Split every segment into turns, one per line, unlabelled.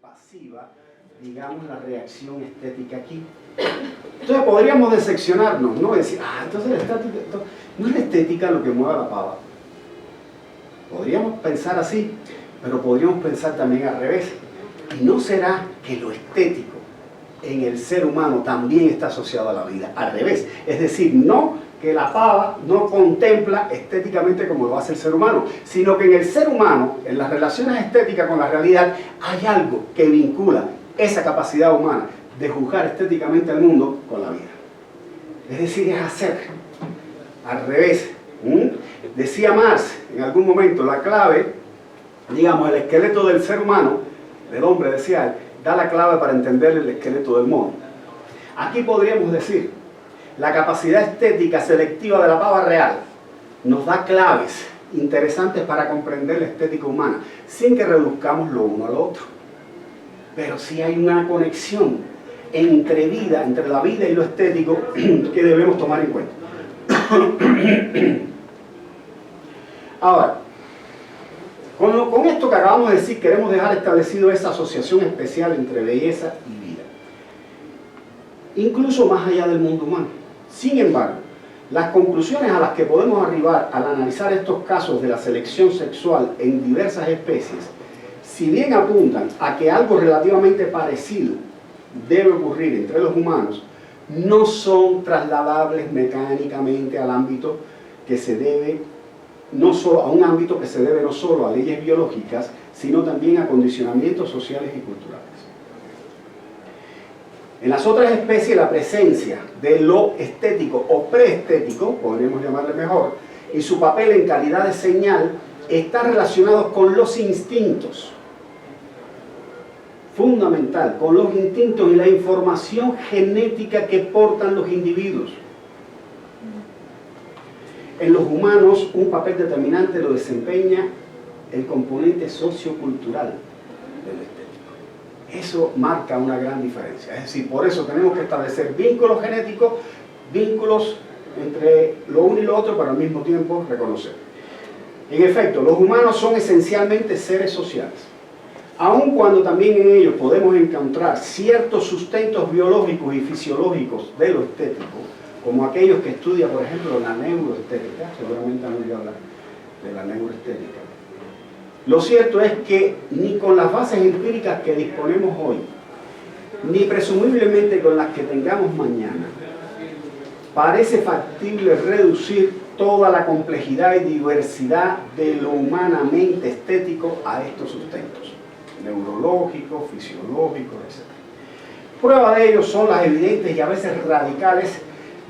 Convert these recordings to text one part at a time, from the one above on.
pasiva, digamos, la reacción estética aquí. Entonces podríamos diseccionarnos, ¿no? Decir, entonces la estética, no es la estética lo que mueve a la pava. Podríamos pensar así, pero podríamos pensar también al revés. ¿Y no será que lo estético en el ser humano también está asociado a la vida? Al revés, es decir, no que la pava no contempla estéticamente como lo hace el ser humano, sino que en el ser humano, en las relaciones estéticas con la realidad, hay algo que vincula esa capacidad humana de juzgar estéticamente al mundo con la vida. Es decir, es hacer al revés. Decía Marx en algún momento, la clave, digamos, el esqueleto del ser humano, del hombre, decía él, da la clave para entender el esqueleto del mono. Aquí podríamos decir, la capacidad estética selectiva de la pava real nos da claves interesantes para comprender la estética humana, sin que reduzcamos lo uno al otro. Pero sí hay una conexión entre la vida y lo estético que debemos tomar en cuenta. Ahora, con esto que acabamos de decir, queremos dejar establecido esa asociación especial entre belleza y vida, incluso más allá del mundo humano. Sin embargo, las conclusiones a las que podemos arribar al analizar estos casos de la selección sexual en diversas especies, si bien apuntan a que algo relativamente parecido debe ocurrir entre los humanos, no son trasladables mecánicamente al ámbito que se debe a un ámbito que se debe no solo a leyes biológicas, sino también a condicionamientos sociales y culturales. En las otras especies, la presencia de lo estético o preestético, podríamos llamarle mejor, y su papel en calidad de señal, está relacionado con los instintos. Fundamental, con los instintos y la información genética que portan los individuos. En los humanos, un papel determinante lo desempeña el componente sociocultural del estético. Eso marca una gran diferencia. Es decir, por eso tenemos que establecer vínculos genéticos, vínculos entre lo uno y lo otro, pero al mismo tiempo reconocer. En efecto, los humanos son esencialmente seres sociales. Aun cuando también en ellos podemos encontrar ciertos sustentos biológicos y fisiológicos de lo estético, como aquellos que estudian, por ejemplo, la neuroestética, seguramente han oído hablar de la neuroestética. Lo cierto es que ni con las bases empíricas que disponemos hoy, ni presumiblemente con las que tengamos mañana, parece factible reducir toda la complejidad y diversidad de lo humanamente estético a estos sustentos, neurológicos, fisiológicos, etc. Prueba de ello son las evidentes y a veces radicales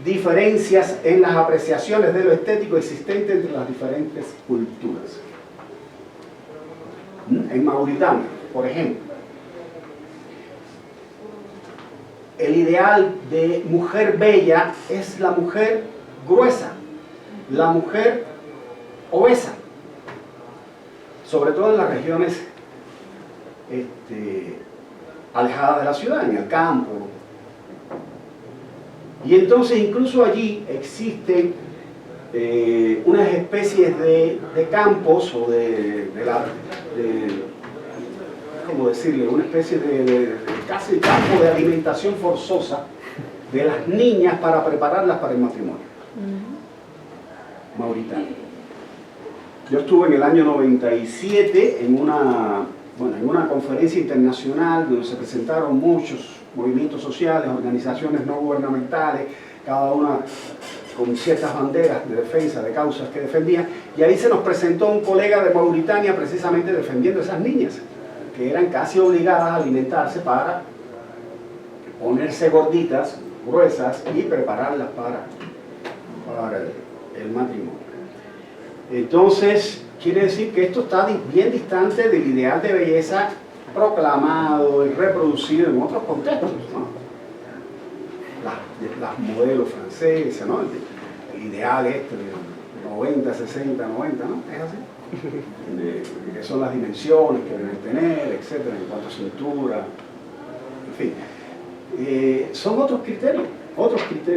diferencias en las apreciaciones de lo estético existentes entre las diferentes culturas. En Mauritania, por ejemplo, el ideal de mujer bella es la mujer gruesa, la mujer obesa, sobre todo en las regiones alejadas de la ciudad, en el campo. Y entonces incluso allí existen unas especies de campos o ¿cómo decirle? Una especie de casi campo de alimentación forzosa de las niñas para prepararlas para el matrimonio. Mauritania. Yo estuve en el año 97 en una conferencia internacional donde se presentaron muchos movimientos sociales, organizaciones no gubernamentales, cada una con ciertas banderas de defensa de causas que defendían, y ahí se nos presentó un colega de Mauritania precisamente defendiendo a esas niñas, que eran casi obligadas a alimentarse para ponerse gorditas, gruesas y prepararlas para el matrimonio. Entonces, quiere decir que esto está bien distante del ideal de belleza proclamado y reproducido en otros contextos, ¿no? Las modelos francesas, ¿no? El ideal de 90, 60, 90, ¿no? Es así. Que son las dimensiones que deben tener, etcétera, en cuanto a cintura, en fin. Son otros criterios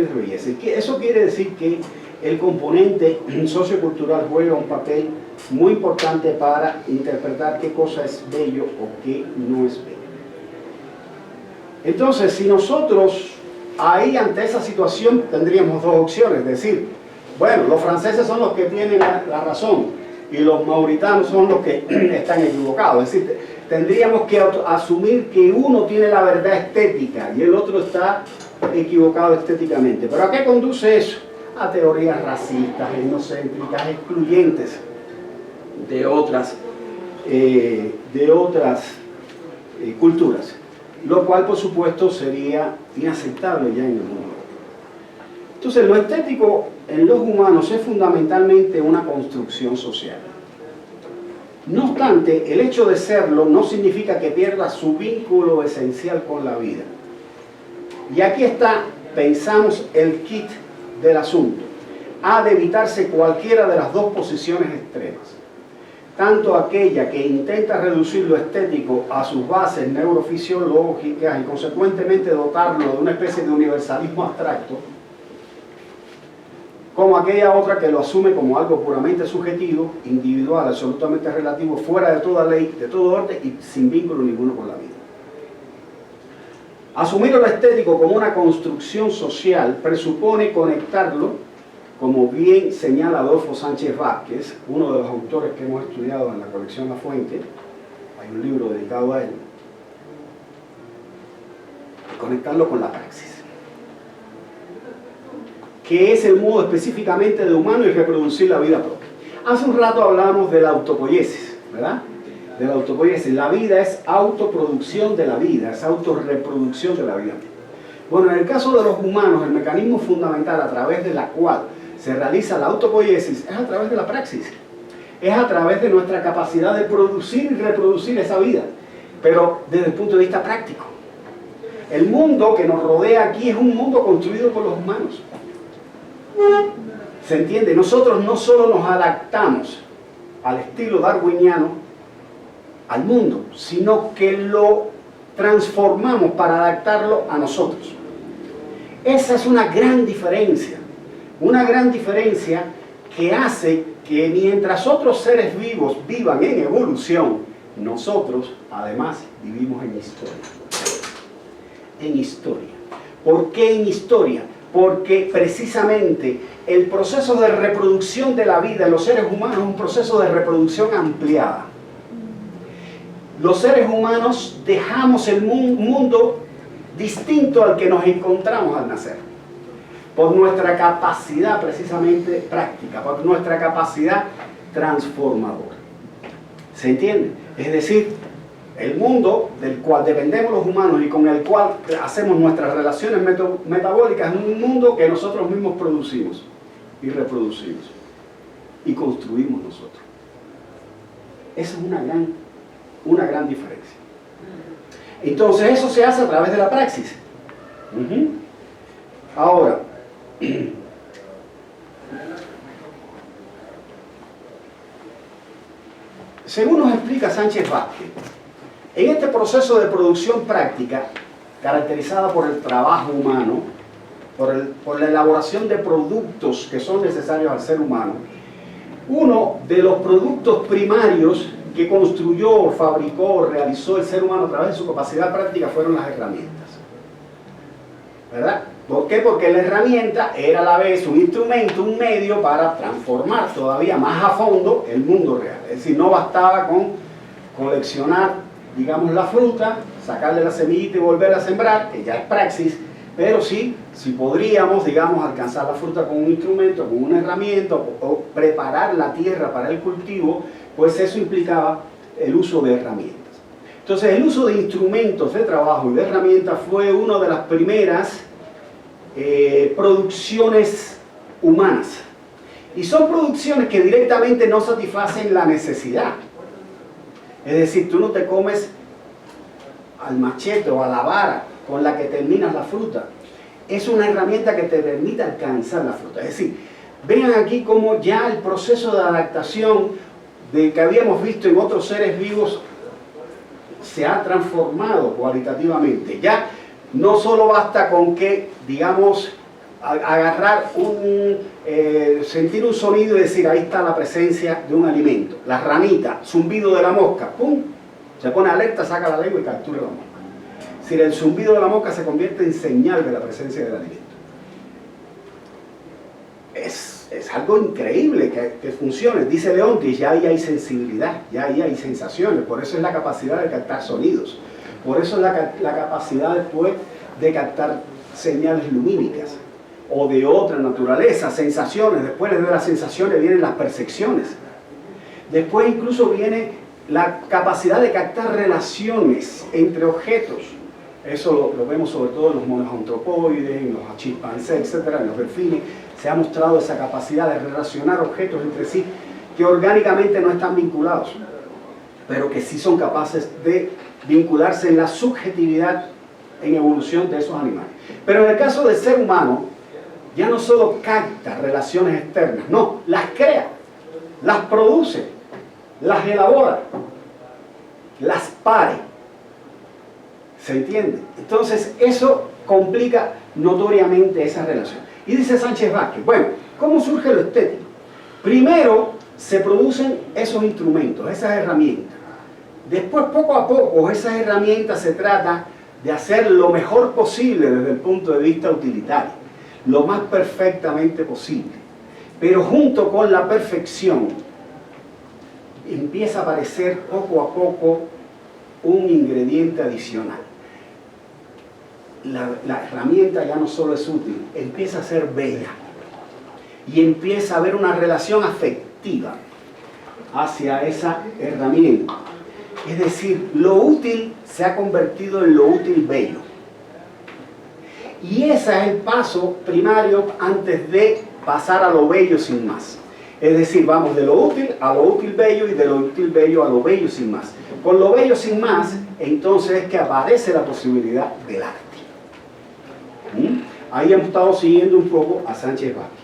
de belleza. Eso quiere decir que el componente sociocultural juega un papel muy importante para interpretar qué cosa es bello o qué no es bello. Entonces, si nosotros ahí ante esa situación tendríamos dos opciones, es decir, bueno, los franceses son los que tienen la razón y los mauritanos son los que están equivocados, es decir, tendríamos que asumir que uno tiene la verdad estética y el otro está equivocado estéticamente. ¿Pero a qué conduce eso? A teorías racistas, etnocéntricas, excluyentes de otras culturas, lo cual por supuesto sería inaceptable ya en el mundo. Entonces, lo estético en los humanos es fundamentalmente una construcción social. No obstante, el hecho de serlo no significa que pierda su vínculo esencial con la vida. Y aquí está, pensamos, el kit del asunto. Ha de evitarse cualquiera de las dos posiciones extremas. Tanto aquella que intenta reducir lo estético a sus bases neurofisiológicas y consecuentemente dotarlo de una especie de universalismo abstracto, como aquella otra que lo asume como algo puramente subjetivo, individual, absolutamente relativo, fuera de toda ley, de todo orden y sin vínculo ninguno con la vida. Asumir lo estético como una construcción social presupone conectarlo, como bien señala Adolfo Sánchez Vázquez, uno de los autores que hemos estudiado en la colección La Fuente, hay un libro dedicado a él, conectarlo con la praxis, que es el modo específicamente de humano y reproducir la vida propia. Hace un rato hablábamos de la autopoiesis, ¿verdad? De la autopoiesis. La vida es autoproducción de la vida, es autorreproducción de la vida. Bueno, en el caso de los humanos, el mecanismo fundamental a través de la cual se realiza la autopoiesis es a través de la praxis. Es a través de nuestra capacidad de producir y reproducir esa vida, pero desde el punto de vista práctico. El mundo que nos rodea aquí es un mundo construido por los humanos. ¿Se entiende? Nosotros no solo nos adaptamos al estilo darwiniano, al mundo, sino que lo transformamos para adaptarlo a nosotros. Esa es una gran diferencia que hace que mientras otros seres vivos vivan en evolución, nosotros además vivimos en historia. En historia. ¿Por qué en historia? Porque precisamente el proceso de reproducción de la vida en los seres humanos es un proceso de reproducción ampliada. Los seres humanos dejamos el mundo distinto al que nos encontramos al nacer, por nuestra capacidad precisamente práctica, por nuestra capacidad transformadora. ¿Se entiende? Es decir, el mundo del cual dependemos los humanos y con el cual hacemos nuestras relaciones metabólicas es un mundo que nosotros mismos producimos y reproducimos y construimos nosotros. Esa es una gran diferencia. Entonces eso se hace a través de la praxis. Ahora, según nos explica Sánchez Vázquez, en este proceso de producción práctica, caracterizada por el trabajo humano, por la elaboración de productos que son necesarios al ser humano, uno de los productos primarios que construyó, fabricó, realizó el ser humano a través de su capacidad práctica fueron las herramientas. ¿Verdad? ¿Por qué? Porque la herramienta era a la vez un instrumento, un medio para transformar todavía más a fondo el mundo real. Es decir, no bastaba con coleccionar, digamos, la fruta, sacarle la semillita y volverla a sembrar, que ya es praxis, pero sí, si podríamos, digamos, alcanzar la fruta con un instrumento, con una herramienta, o preparar la tierra para el cultivo, pues eso implicaba el uso de herramientas. Entonces, el uso de instrumentos de trabajo y de herramientas fue una de las primeras producciones humanas. Y son producciones que directamente no satisfacen la necesidad. Es decir, tú no te comes al machete o a la vara con la que terminas la fruta. Es una herramienta que te permite alcanzar la fruta. Es decir, vean aquí cómo ya el proceso de adaptación de que habíamos visto en otros seres vivos se ha transformado cualitativamente. Ya no solo basta con que, digamos, agarrar sentir un sonido y decir, ahí está la presencia de un alimento. La ranita, zumbido de la mosca, ¡pum! Se pone alerta, saca la lengua y captura la mosca. Es decir, el zumbido de la mosca se convierte en señal de la presencia del alimento. Es algo increíble que funcione. Dice Leontis, ya ahí hay sensibilidad, ya ahí hay sensaciones, por eso es la capacidad de captar sonidos, por eso es la capacidad después de captar señales lumínicas o de otra naturaleza, sensaciones. Después de las sensaciones vienen las percepciones, después incluso viene la capacidad de captar relaciones entre objetos. Eso lo vemos sobre todo en los monos antropoides, en los chimpancés, etcétera, en los delfines. Se ha mostrado esa capacidad de relacionar objetos entre sí que orgánicamente no están vinculados, pero que sí son capaces de vincularse en la subjetividad en evolución de esos animales. Pero en el caso del ser humano, ya no solo capta relaciones externas, no, las crea, las produce, las elabora, las pare. ¿Se entiende? Entonces eso complica notoriamente esa relación. Y dice Sánchez Vázquez, bueno, ¿cómo surge lo estético? Primero se producen esos instrumentos, esas herramientas. Después, poco a poco, esas herramientas se trata de hacer lo mejor posible desde el punto de vista utilitario, lo más perfectamente posible. Pero junto con la perfección empieza a aparecer poco a poco un ingrediente adicional. La herramienta ya no solo es útil, empieza a ser bella y empieza a haber una relación afectiva hacia esa herramienta. Es decir, lo útil se ha convertido en lo útil bello. Y ese es el paso primario antes de pasar a lo bello sin más. Es decir, vamos de lo útil a lo útil bello y de lo útil bello a lo bello sin más. Con lo bello sin más, entonces es que aparece la posibilidad del arte. Ahí hemos estado siguiendo un poco a Sánchez Vázquez.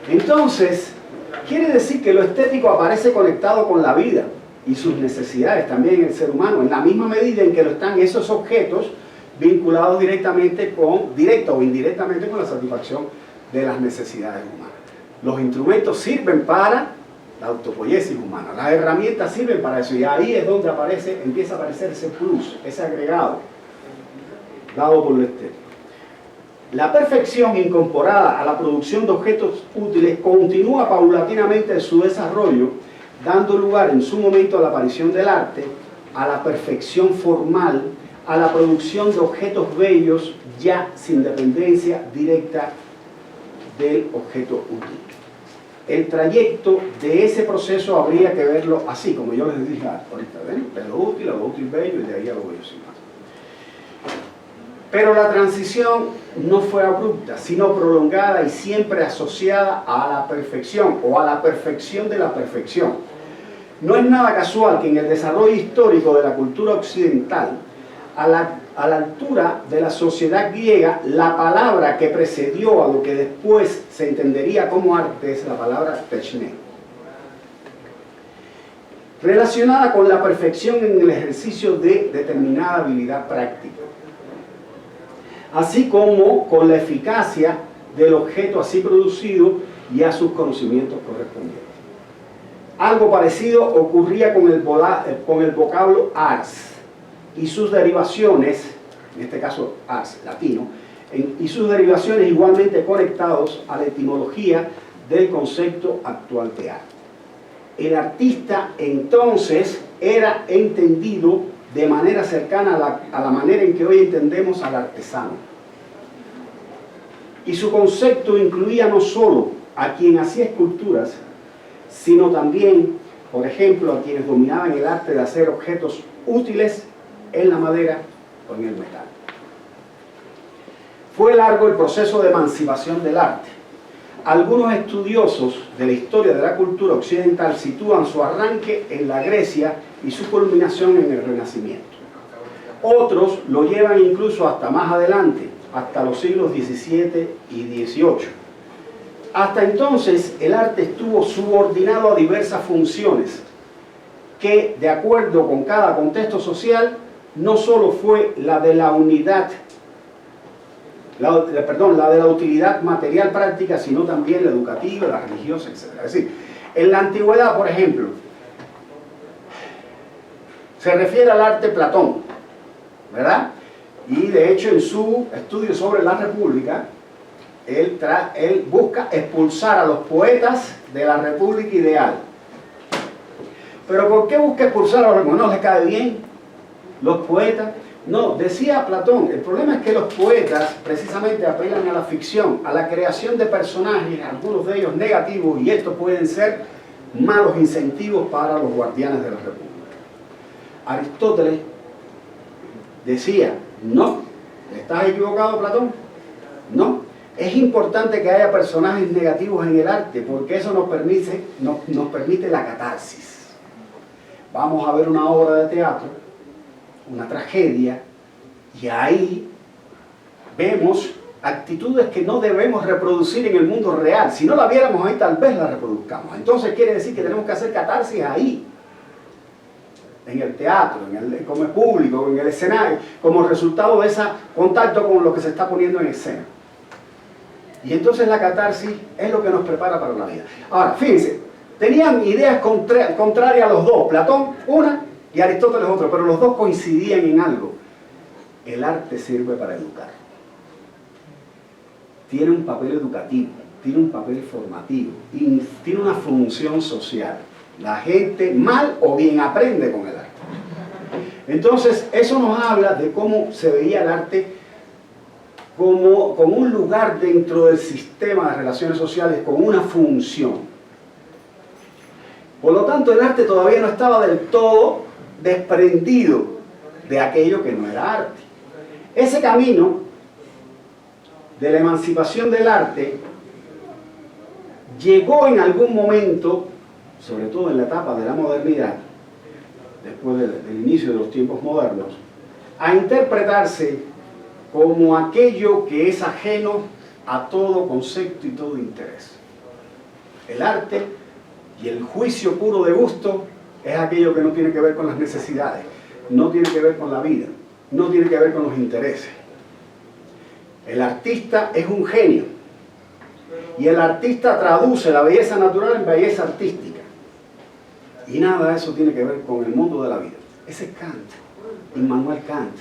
Entonces, quiere decir que lo estético aparece conectado con la vida y sus necesidades también en el ser humano, en la misma medida en que lo están esos objetos vinculados directa o indirectamente con la satisfacción de las necesidades humanas. Los instrumentos sirven para la autopoiesis humana, las herramientas sirven para eso, y ahí es donde empieza a aparecer ese plus, ese agregado dado por lo estético. La perfección incorporada a la producción de objetos útiles continúa paulatinamente en su desarrollo, dando lugar en su momento a la aparición del arte, a la perfección formal, a la producción de objetos bellos ya sin dependencia directa del objeto útil. El trayecto de ese proceso habría que verlo así, como yo les dije ahorita, ¿ven? De lo útil a lo útil bello y de ahí a lo bello sin más. Pero la transición no fue abrupta, sino prolongada y siempre asociada a la perfección o a la perfección de la perfección. No es nada casual que en el desarrollo histórico de la cultura occidental, a la altura de la sociedad griega, la palabra que precedió a lo que después se entendería como arte es la palabra techne, relacionada con la perfección en el ejercicio de determinada habilidad práctica, así como con la eficacia del objeto así producido y a sus conocimientos correspondientes. Algo parecido ocurría con el vocablo ars y sus derivaciones, en este caso ars, latino, y sus derivaciones igualmente conectados a la etimología del concepto actual de arte. El artista entonces era entendido de manera cercana a la manera en que hoy entendemos al artesano. Y su concepto incluía no solo a quien hacía esculturas, sino también, por ejemplo, a quienes dominaban el arte de hacer objetos útiles en la madera o en el metal. Fue largo el proceso de emancipación del arte. Algunos estudiosos de la historia de la cultura occidental sitúan su arranque en la Grecia y su culminación en el Renacimiento. Otros lo llevan incluso hasta más adelante, hasta los siglos XVII y XVIII. Hasta entonces el arte estuvo subordinado a diversas funciones que, de acuerdo con cada contexto social, no solo fue la de la unidad, la de la utilidad material práctica, sino también la educativa, la religiosa, etc. Es decir, en la antigüedad, por ejemplo, se refiere al arte Platón, ¿verdad? Y de hecho en su estudio sobre la República, él busca expulsar a los poetas de la República ideal. ¿Pero por qué busca expulsar a los poetas? ¿No les cae bien los poetas? No, decía Platón, el problema es que los poetas precisamente apelan a la ficción, a la creación de personajes, algunos de ellos negativos, y estos pueden ser malos incentivos para los guardianes de la República. Aristóteles decía, no, ¿estás equivocado, Platón? No, es importante que haya personajes negativos en el arte, porque eso nos permite la catarsis. Vamos a ver una obra de teatro, una tragedia, y ahí vemos actitudes que no debemos reproducir en el mundo real. Si no la viéramos ahí, tal vez la reproduzcamos. Entonces quiere decir que tenemos que hacer catarsis ahí, en el teatro, como público, en el escenario, como resultado de ese contacto con lo que se está poniendo en escena. Y entonces la catarsis es lo que nos prepara para la vida. Ahora, fíjense, tenían ideas contrarias a los dos, Platón una y Aristóteles otra, pero los dos coincidían en algo: el arte sirve para educar. Tiene un papel educativo, tiene un papel formativo, y tiene una función social. La gente mal o bien aprende con el arte. Entonces, eso nos habla de cómo se veía el arte como un lugar dentro del sistema de relaciones sociales, con una función. Por lo tanto, el arte todavía no estaba del todo desprendido de aquello que no era arte. Ese camino de la emancipación del arte llegó en algún momento, sobre todo en la etapa de la modernidad, después del inicio de los tiempos modernos, a interpretarse como aquello que es ajeno a todo concepto y todo interés. El arte y el juicio puro de gusto es aquello que no tiene que ver con las necesidades, no tiene que ver con la vida, no tiene que ver con los intereses. El artista es un genio, y el artista traduce la belleza natural en belleza artística. Y nada de eso tiene que ver con el mundo de la vida. Ese es Kant, Immanuel Kant,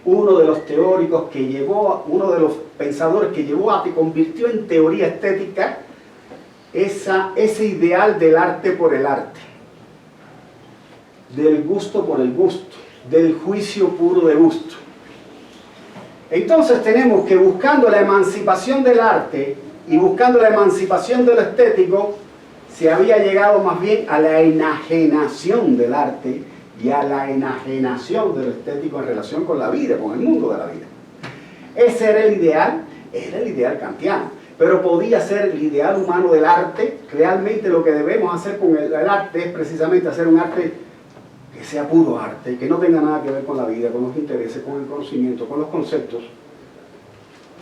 uno de los teóricos que llevó, uno de los pensadores que convirtió en teoría estética ese ideal del arte por el arte, del gusto por el gusto, del juicio puro de gusto. Entonces tenemos que, buscando la emancipación del arte y buscando la emancipación de lo estético, se había llegado más bien a la enajenación del arte y a la enajenación de lo estético en relación con la vida, con el mundo de la vida. Ese era el ideal kantiano, pero podía ser el ideal humano del arte. Realmente lo que debemos hacer con el arte es precisamente hacer un arte que sea puro arte, que no tenga nada que ver con la vida, con los intereses, con el conocimiento, con los conceptos,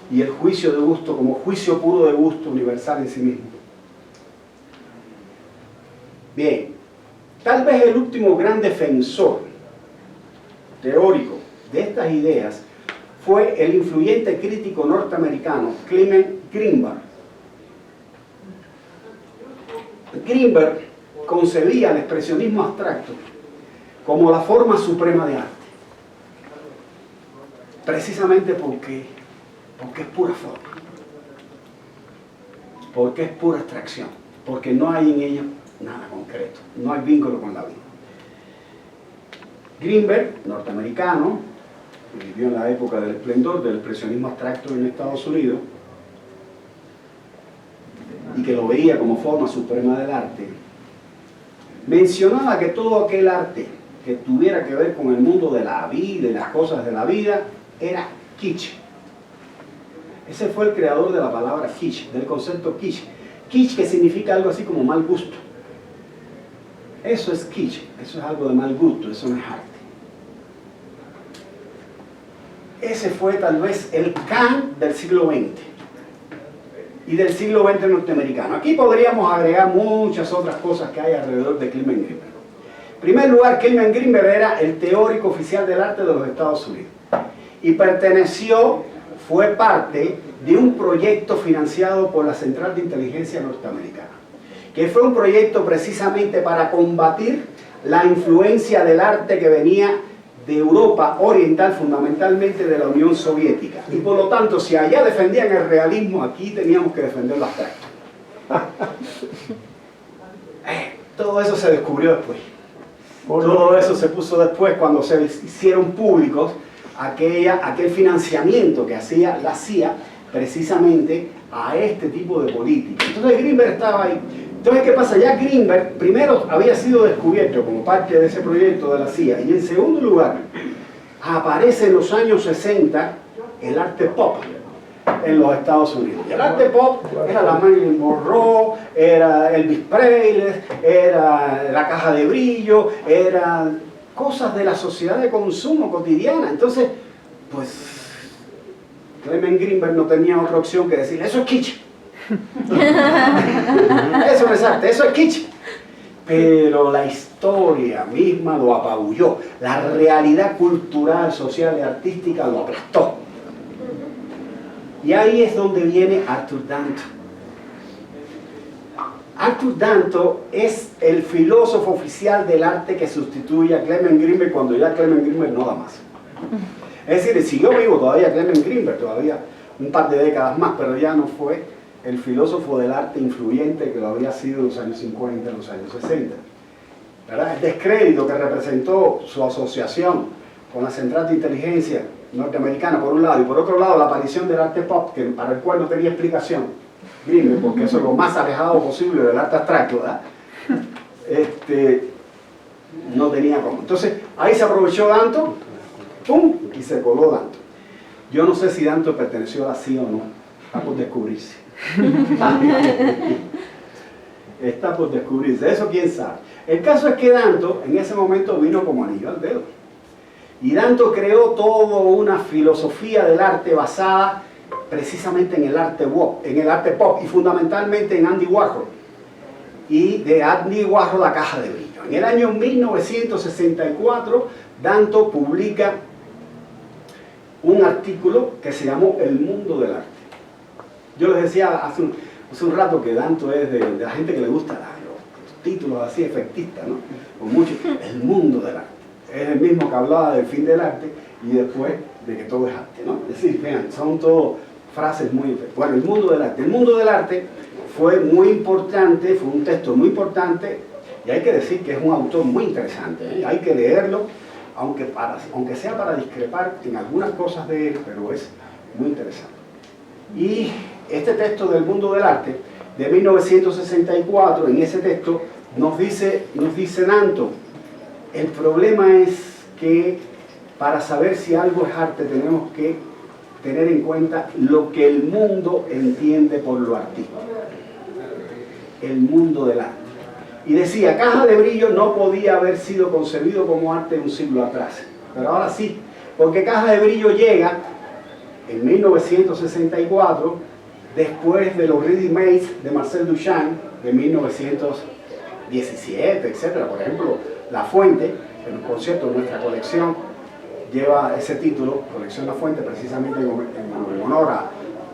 y el juicio de gusto como juicio puro de gusto universal en sí mismo. Bien, tal vez el último gran defensor teórico de estas ideas fue el influyente crítico norteamericano Clement Greenberg. Greenberg concebía el expresionismo abstracto como la forma suprema de arte, precisamente porque es pura forma, porque es pura abstracción, porque no hay en ella nada concreto, no hay vínculo con la vida. Greenberg, norteamericano, vivió en la época del esplendor del expresionismo abstracto en Estados Unidos, y que lo veía como forma suprema del arte, mencionaba que todo aquel arte que tuviera que ver con el mundo de la vida y las cosas de la vida era kitsch. Ese fue el creador de la palabra kitsch, del concepto kitsch. Kitsch, que significa algo así como mal gusto. Eso es kitsch, eso es algo de mal gusto, eso no es arte. Ese fue tal vez el Kant del siglo XX y del siglo XX norteamericano. Aquí podríamos agregar muchas otras cosas que hay alrededor de Clement Greenberg. En primer lugar, Clement Greenberg era el teórico oficial del arte de los Estados Unidos y fue parte de un proyecto financiado por la Central de Inteligencia Norteamericana, que fue un proyecto precisamente para combatir la influencia del arte que venía de Europa Oriental, fundamentalmente de la Unión Soviética. Y por lo tanto, si allá defendían el realismo, aquí teníamos que defender lo abstracto. Todo eso se descubrió después. Todo eso se puso después cuando se hicieron públicos aquel financiamiento que hacía la CIA precisamente a este tipo de política. Entonces Greenberg estaba ahí. Entonces, ¿qué pasa? Ya Greenberg primero había sido descubierto como parte de ese proyecto de la CIA, y en segundo lugar aparece en los años 60 el arte pop en los Estados Unidos. Y el arte pop era la Marilyn Monroe, era Elvis Presley, era la caja de brillo, eran cosas de la sociedad de consumo cotidiana. Entonces, pues Clement Greenberg no tenía otra opción que decir, eso es kitsch. Eso no es arte, eso es kitsch. Pero la historia misma lo apabulló. La realidad cultural, social y artística lo aplastó. Y ahí es donde viene Arthur Danto. Arthur Danto es el filósofo oficial del arte que sustituye a Clement Greenberg cuando ya Clement Greenberg no da más. Es decir, siguió vivo todavía Clement Greenberg, todavía un par de décadas más, pero ya no fue el filósofo del arte influyente que lo había sido en los años 50, en los años 60. ¿Verdad? El descrédito que representó su asociación con la Central de Inteligencia Norteamericana, por un lado, y por otro lado la aparición del arte pop, para el cual no tenía explicación Greenberg, porque eso es lo más alejado posible del arte abstracto, ¿verdad? No tenía cómo. Entonces, ahí se aprovechó Danto, ¡pum!, y se coló Danto. Yo no sé si Danto perteneció a la CIA o no, está por descubrirse. Está por descubrirse, eso quién sabe. El caso es que Danto en ese momento vino como anillo al dedo. Y Danto creó toda una filosofía del arte basada precisamente en el arte pop y fundamentalmente en Andy Warhol. Y de Andy Warhol la caja de brillo. En el año 1964 Danto publica un artículo que se llamó El mundo del arte. Yo les decía hace un rato que Danto es de la gente que le gusta los títulos así efectistas, ¿no? Con mucho, el mundo del arte. Es el mismo que hablaba del fin del arte y después de que todo es arte, ¿no? Es decir, vean, son todo frases muy... Bueno, el mundo del arte. El mundo del arte fue muy importante, fue un texto muy importante, y hay que decir que es un autor muy interesante, ¿eh? Hay que leerlo, aunque sea para discrepar en algunas cosas de él, pero es muy interesante. Y este texto del mundo del arte, de 1964, en ese texto nos dice Danto, el problema es que para saber si algo es arte tenemos que tener en cuenta lo que el mundo entiende por lo artístico. El mundo del arte. Y decía, Caja de Brillo no podía haber sido concebido como arte un siglo atrás, pero ahora sí, porque Caja de Brillo llega en 1964, después de los Ready Made de Marcel Duchamp de 1917, etc. Por ejemplo, La Fuente, por cierto, nuestra colección lleva ese título, Colección La Fuente, precisamente en honor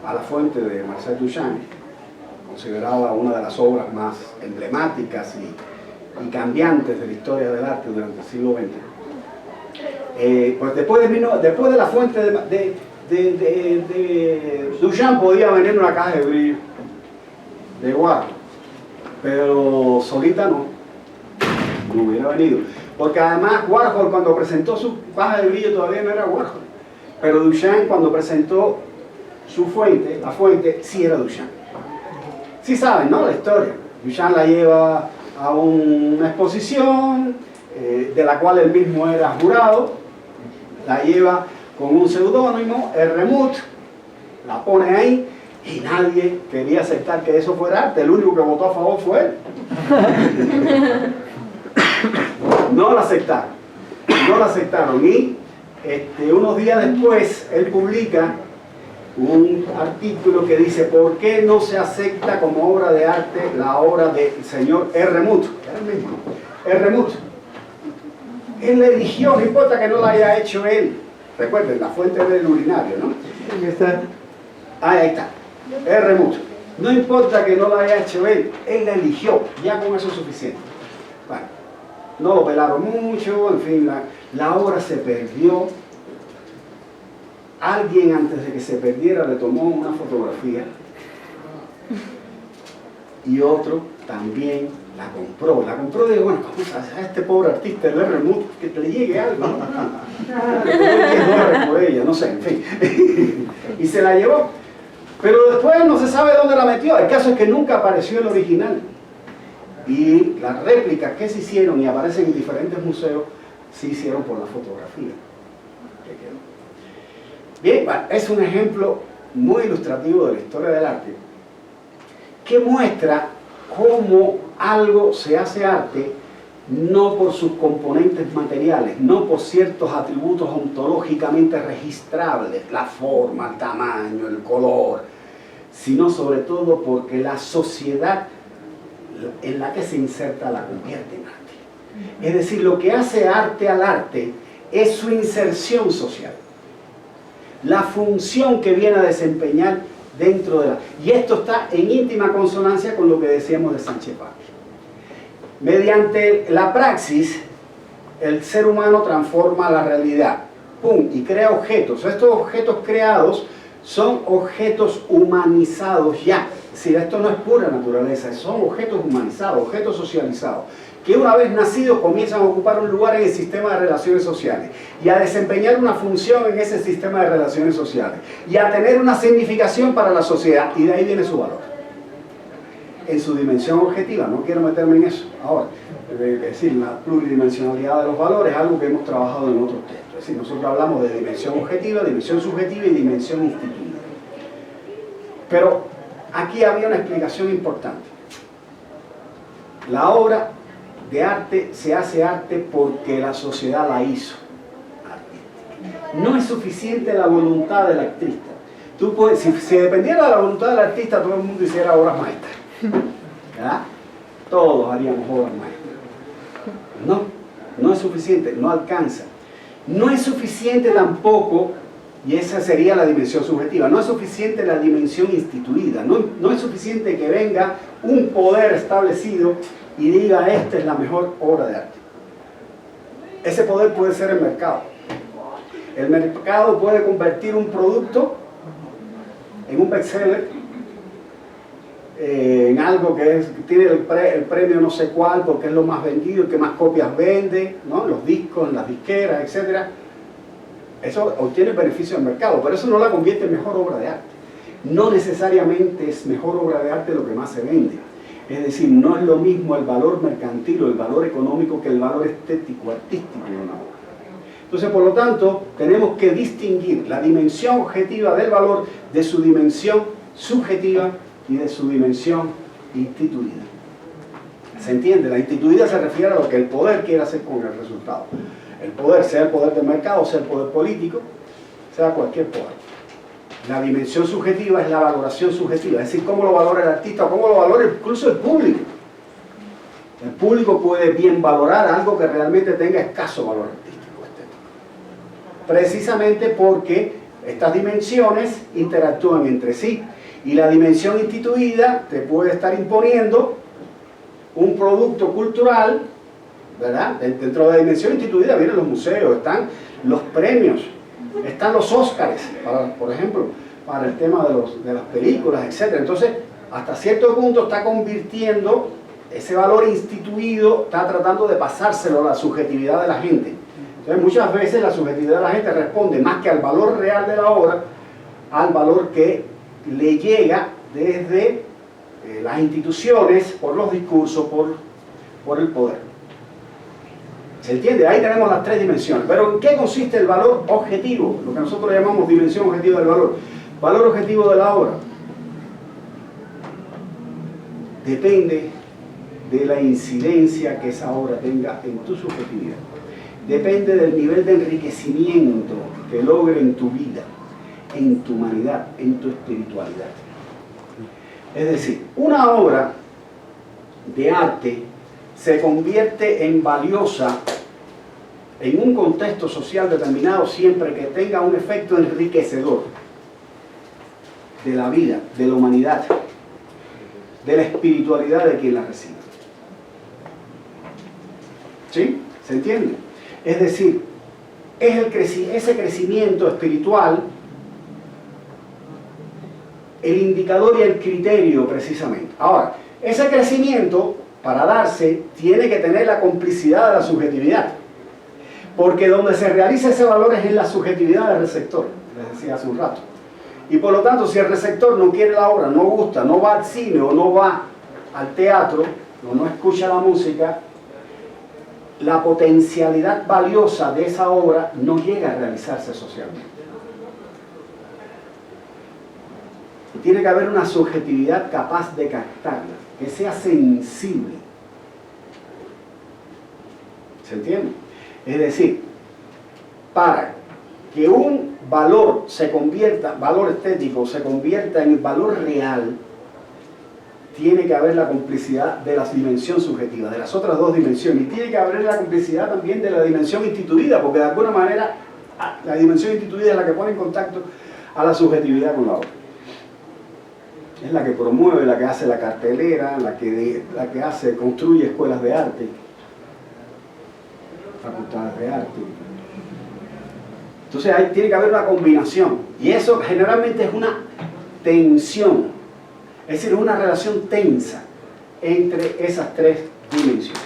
a La Fuente de Marcel Duchamp, considerada una de las obras más emblemáticas y cambiantes de la historia del arte durante el siglo XX. Pues después de La Fuente de Duchamp podía venir una Caja de Brillo de Warhol, pero solita no hubiera venido, porque además Warhol cuando presentó su Caja de Brillo todavía no era Warhol, pero Duchamp cuando presentó su fuente, La Fuente, sí era Duchamp. Sí saben, ¿no? La historia. Duchamp la lleva a una exposición de la cual él mismo era jurado, la lleva con un seudónimo, R. Muth, la pone ahí y nadie quería aceptar que eso fuera arte. El único que votó a favor fue él. No la aceptaron. No la aceptaron. Y unos días después él publica un artículo que dice ¿por qué no se acepta como obra de arte la obra del señor R. Muth? Era el mismo, ¿no? R. Muth. Él la eligió, no importa que no la haya hecho él. Recuerden, La Fuente del urinario, ¿no? Ahí está. Es remoto. No importa que no lo haya hecho él la eligió. Ya con eso es suficiente. Bueno, no lo pelaron mucho, en fin, la obra se perdió. Alguien antes de que se perdiera le tomó una fotografía y otro también la compró. La compró y dijo, bueno, vamos a este pobre artista, le remoto, que le llegue algo. $10 por ella, no sé, en fin. Y se la llevó. Pero después no se sabe dónde la metió. El caso es que nunca apareció el original. Y las réplicas que se hicieron y aparecen en diferentes museos se hicieron por la fotografía que quedó. Bien, es un ejemplo muy ilustrativo de la historia del arte que muestra cómo algo se hace arte no por sus componentes materiales, no por ciertos atributos ontológicamente registrables, la forma, el tamaño, el color, sino sobre todo porque la sociedad en la que se inserta la convierte en arte. Es decir, lo que hace arte al arte es su inserción social, la función que viene a desempeñar dentro de la... Y esto está en íntima consonancia con lo que decíamos de Sánchez Vázquez. Mediante la praxis, el ser humano transforma la realidad, ¡pum!, y crea objetos. Estos objetos creados son objetos humanizados ya. Es decir, esto no es pura naturaleza, son objetos humanizados, objetos socializados, que una vez nacidos comienzan a ocupar un lugar en el sistema de relaciones sociales y a desempeñar una función en ese sistema de relaciones sociales y a tener una significación para la sociedad, y de ahí viene su valor. En su dimensión objetiva, no quiero meterme en eso ahora, es decir, la pluridimensionalidad de los valores es algo que hemos trabajado en otros textos. Es decir, nosotros hablamos de dimensión objetiva, dimensión subjetiva y dimensión instituida. Pero aquí había una explicación importante. La obra de arte se hace arte porque la sociedad la hizo artística. No es suficiente la voluntad del artista. Tú puedes, si dependiera de la voluntad del artista, todo el mundo hiciera obras maestras. ¿Verdad? Todos haríamos obras maestras. No es suficiente, no alcanza. No es suficiente tampoco, y esa sería la dimensión subjetiva, no es suficiente la dimensión instituida, no es suficiente que venga un poder establecido y diga, esta es la mejor obra de arte. Ese poder puede ser el mercado. El mercado puede convertir un producto en un bestseller, en algo que tiene el premio no sé cuál, porque es lo más vendido, el que más copias vende, ¿no? Los discos, las disqueras, etc. Eso obtiene beneficio del mercado, pero eso no la convierte en mejor obra de arte. No necesariamente es mejor obra de arte lo que más se vende. Es decir, no es lo mismo el valor mercantil o el valor económico que el valor estético, artístico de una obra. Entonces, por lo tanto, tenemos que distinguir la dimensión objetiva del valor de su dimensión subjetiva y de su dimensión instituida. ¿Se entiende? La instituida se refiere a lo que el poder quiere hacer con el resultado. El poder, sea el poder del mercado, sea el poder político, sea cualquier poder. La dimensión subjetiva es la valoración subjetiva, es decir, cómo lo valora el artista o cómo lo valora incluso el público. El público puede bien valorar algo que realmente tenga escaso valor artístico, estético. Precisamente porque estas dimensiones interactúan entre sí. Y la dimensión instituida te puede estar imponiendo un producto cultural, ¿verdad? Dentro de la dimensión instituida vienen los museos, están los premios, están los Óscares, por ejemplo, para el tema de las películas, etc. Entonces, hasta cierto punto está convirtiendo ese valor instituido, está tratando de pasárselo a la subjetividad de la gente. Entonces, muchas veces la subjetividad de la gente responde más que al valor real de la obra, al valor que le llega desde las instituciones, por los discursos, por el poder. ¿Se entiende? Ahí tenemos las tres dimensiones. Pero ¿en qué consiste el valor objetivo? Lo que nosotros llamamos dimensión objetiva del valor. Valor objetivo de la obra. Depende de la incidencia que esa obra tenga en tu subjetividad. Depende del nivel de enriquecimiento que logre en tu vida, en tu humanidad, en tu espiritualidad. Es decir, una obra de arte se convierte en valiosa en un contexto social determinado siempre que tenga un efecto enriquecedor. de la vida, de la humanidad, de la espiritualidad de quien la recibe. ¿Sí? ¿Se entiende? Es decir, es ese crecimiento espiritual el indicador y el criterio precisamente. Ahora, ese crecimiento, para darse, tiene que tener la complicidad de la subjetividad. Porque donde se realiza ese valor es en la subjetividad del receptor, les decía hace un rato. Y por lo tanto, si el receptor no quiere la obra, no gusta, no va al cine o no va al teatro, o no escucha la música, la potencialidad valiosa de esa obra no llega a realizarse socialmente. Y tiene que haber una subjetividad capaz de captarla, que sea sensible. ¿Se entiende? Es decir, para que un valor se convierta, valor estético, se convierta en valor real, tiene que haber la complicidad de la dimensión subjetiva, de las otras dos dimensiones. Y tiene que haber la complicidad también de la dimensión instituida, porque de alguna manera la dimensión instituida es la que pone en contacto a la subjetividad con la obra. Es la que promueve, la que hace la cartelera, la que construye escuelas de arte, facultades de arte. Entonces ahí tiene que haber una combinación. Y eso generalmente es una tensión. Es decir, una relación tensa entre esas tres dimensiones.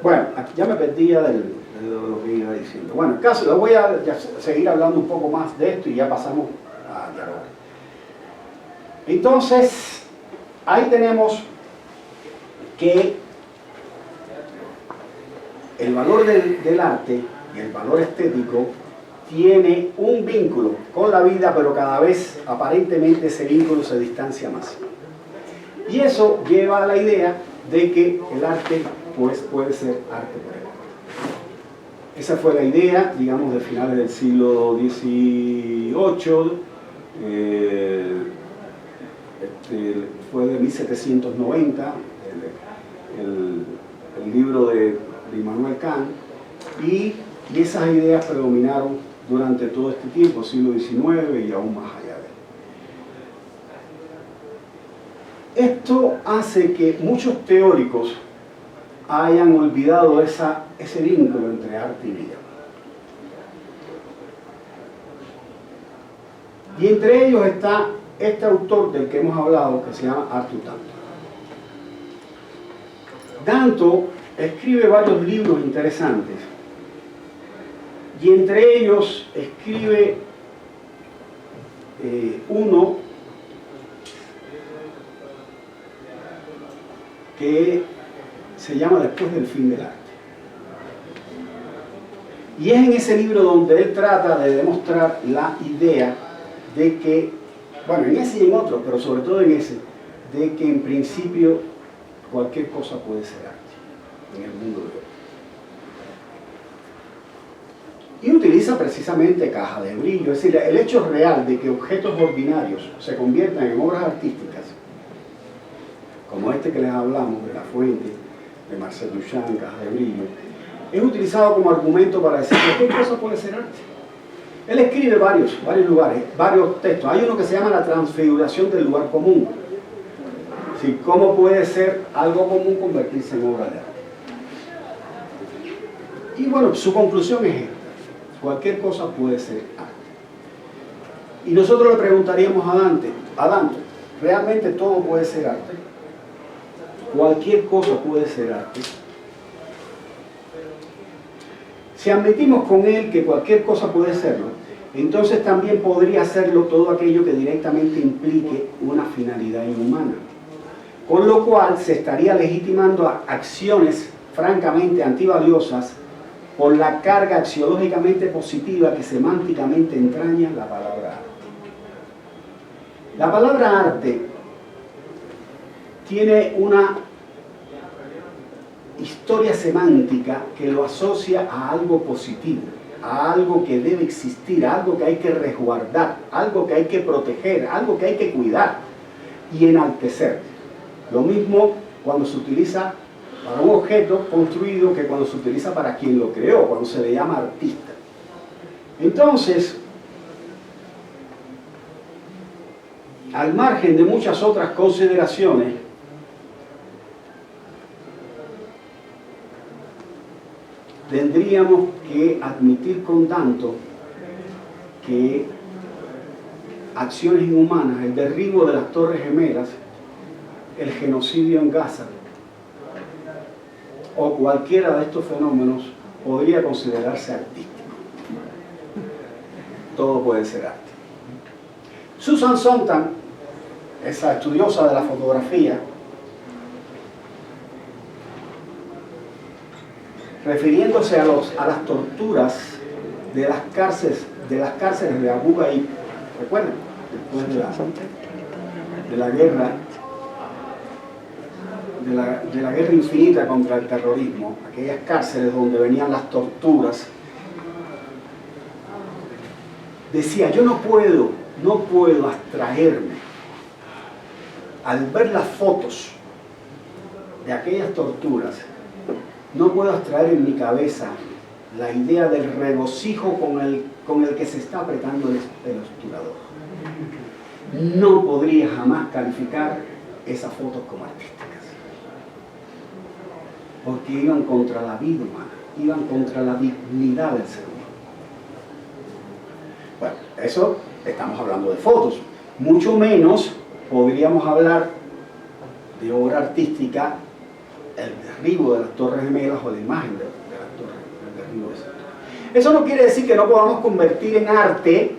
Bueno, aquí ya me perdí de lo que iba diciendo. Bueno, en caso, lo voy a seguir hablando un poco más de esto y ya pasamos a dialogar. Entonces, ahí tenemos que el valor del arte y el valor estético tiene un vínculo con la vida, pero cada vez aparentemente ese vínculo se distancia más. Y eso lleva a la idea de que el arte pues, puede ser arte por él. Esa fue la idea, digamos, de finales del siglo XVIII, fue de 1790, el libro de Immanuel Kant, y esas ideas predominaron durante todo este tiempo, siglo XIX y aún más allá de él. Esto hace que muchos teóricos hayan olvidado ese vínculo entre arte y vida. Y entre ellos está este autor del que hemos hablado, que se llama Arthur Danto. Danto escribe varios libros interesantes, y entre ellos escribe uno que se llama Después del fin del arte. Y es en ese libro donde él trata de demostrar la idea de que, bueno, en ese y en otros, pero sobre todo en ese, de que en principio cualquier cosa puede ser arte en el mundo de hoy. Y utiliza precisamente caja de brillo, es decir, el hecho real de que objetos ordinarios se conviertan en obras artísticas, como este que les hablamos, de La Fuente, de Marcel Duchamp, caja de brillo, es utilizado como argumento para decir que cualquier cosa puede ser arte. Él escribe varios lugares, varios textos. Hay uno que se llama La transfiguración del lugar común. Es decir, cómo puede ser algo común convertirse en obra de arte. Y bueno, su conclusión es esta. Cualquier cosa puede ser arte. Y nosotros le preguntaríamos a Danto, ¿realmente todo puede ser arte? Cualquier cosa puede ser arte. Si admitimos con él que cualquier cosa puede serlo, entonces también podría serlo todo aquello que directamente implique una finalidad inhumana. Con lo cual se estaría legitimando acciones francamente antivaliosas por la carga axiológicamente positiva que semánticamente entraña la palabra arte. La palabra arte tiene una historia semántica que lo asocia a algo positivo, a algo que debe existir, a algo que hay que resguardar, algo que hay que proteger, algo que hay que cuidar y enaltecer. Lo mismo cuando se utiliza para un objeto construido que cuando se utiliza para quien lo creó, cuando se le llama artista. Entonces, al margen de muchas otras consideraciones, tendríamos que admitir con tanto que acciones inhumanas, el derribo de las Torres Gemelas, el genocidio en Gaza o cualquiera de estos fenómenos podría considerarse artístico. Todo puede ser arte. Susan Sontag, esa estudiosa de la fotografía, refiriéndose a las torturas de las cárceles de Abu Ghraib, recuerden, después de la guerra infinita contra el terrorismo, aquellas cárceles donde venían las torturas, decía: yo no puedo abstraerme al ver las fotos de aquellas torturas. No puedo abstraer en mi cabeza la idea del regocijo con el que se está apretando el obturador. No podría jamás calificar esas fotos como artísticas, porque iban contra la vida humana, iban contra la dignidad del ser humano. Bueno, eso estamos hablando de fotos. Mucho menos podríamos hablar de obra artística, el derribo de las Torres Gemelas o la imagen de las torres, el derribo de esas torres. Eso no quiere decir que no podamos convertir en arte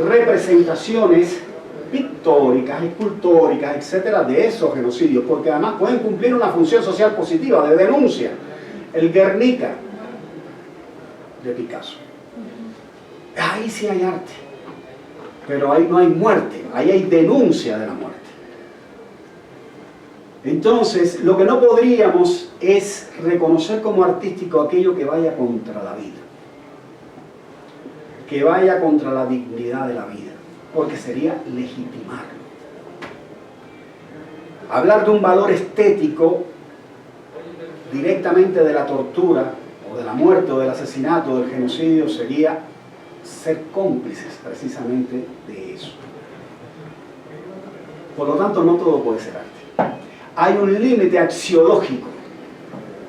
representaciones pictóricas, escultóricas, etcétera, de esos genocidios, porque además pueden cumplir una función social positiva de denuncia. El Guernica de Picasso. Ahí sí hay arte, pero ahí no hay muerte, ahí hay denuncia de la muerte. Entonces, lo que no podríamos es reconocer como artístico aquello que vaya contra la vida, que vaya contra la dignidad de la vida, porque sería legitimarlo. Hablar de un valor estético directamente de la tortura, o de la muerte, o del asesinato, o del genocidio, sería ser cómplices precisamente de eso. Por lo tanto, no todo puede ser arte. Hay un límite axiológico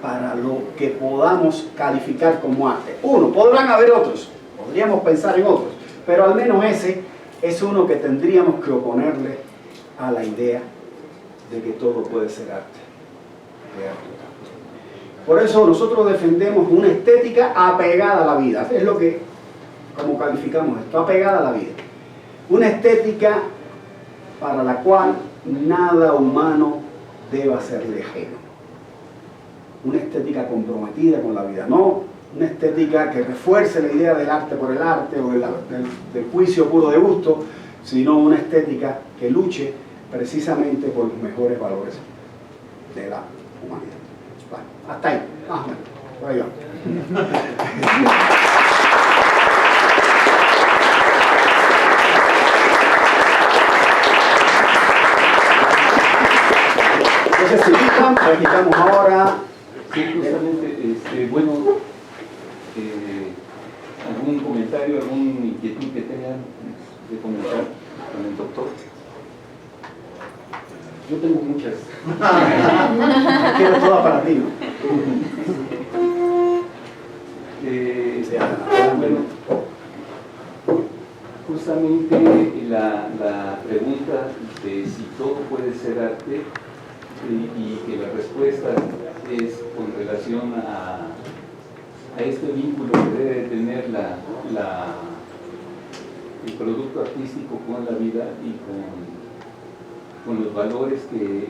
para lo que podamos calificar como arte. Uno, podrán haber otros, podríamos pensar en otros, pero al menos ese es uno que tendríamos que oponerle a la idea de que todo puede ser arte. Por eso nosotros defendemos una estética apegada a la vida. Es lo que, como calificamos esto, apegada a la vida. Una estética para la cual nada humano deba serle ajeno. Una estética comprometida con la vida, no una estética que refuerce la idea del arte por el arte o del juicio puro de gusto, sino una estética que luche precisamente por los mejores valores de la humanidad. Bueno, hasta ahí. Por ahí va. Entonces, si gustan, practicamos ahora.
Sí, justamente, bueno, algún comentario, alguna inquietud que tengan de comentar con el doctor. Yo tengo muchas.
Quiero toda para ti, ¿no?
Bueno, justamente la pregunta de si todo puede ser arte y que la respuesta es con relación a este vínculo que debe tener el producto artístico con la vida y con los valores que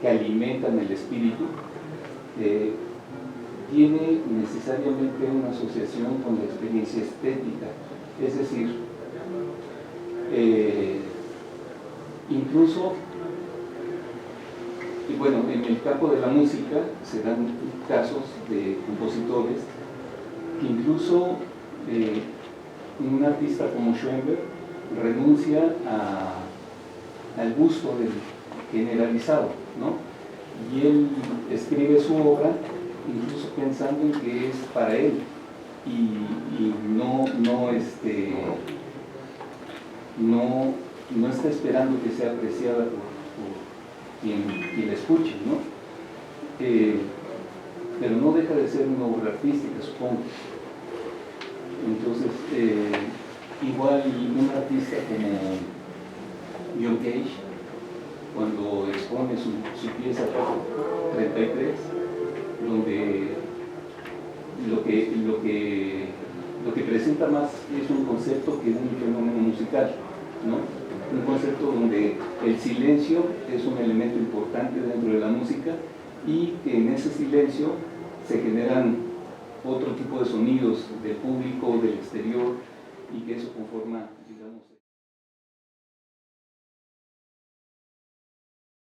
alimentan el espíritu, tiene necesariamente una asociación con la experiencia estética. Es decir, incluso, y bueno, en el campo de la música se dan casos de compositores que incluso un artista como Schoenberg renuncia al gusto del generalizado, ¿no? Y él escribe su obra incluso pensando en que es para él, y no está esperando que sea apreciada por quien la escuche, ¿no? Pero no deja de ser una obra artística, supongo. Entonces, igual un artista como John Cage, cuando expone su pieza 33, donde lo que presenta más es un concepto que un fenómeno musical, ¿no? Un concepto donde el silencio es un elemento importante dentro de la música y que en ese silencio se generan otro tipo de sonidos del público, del exterior, y que eso conforma, digamos,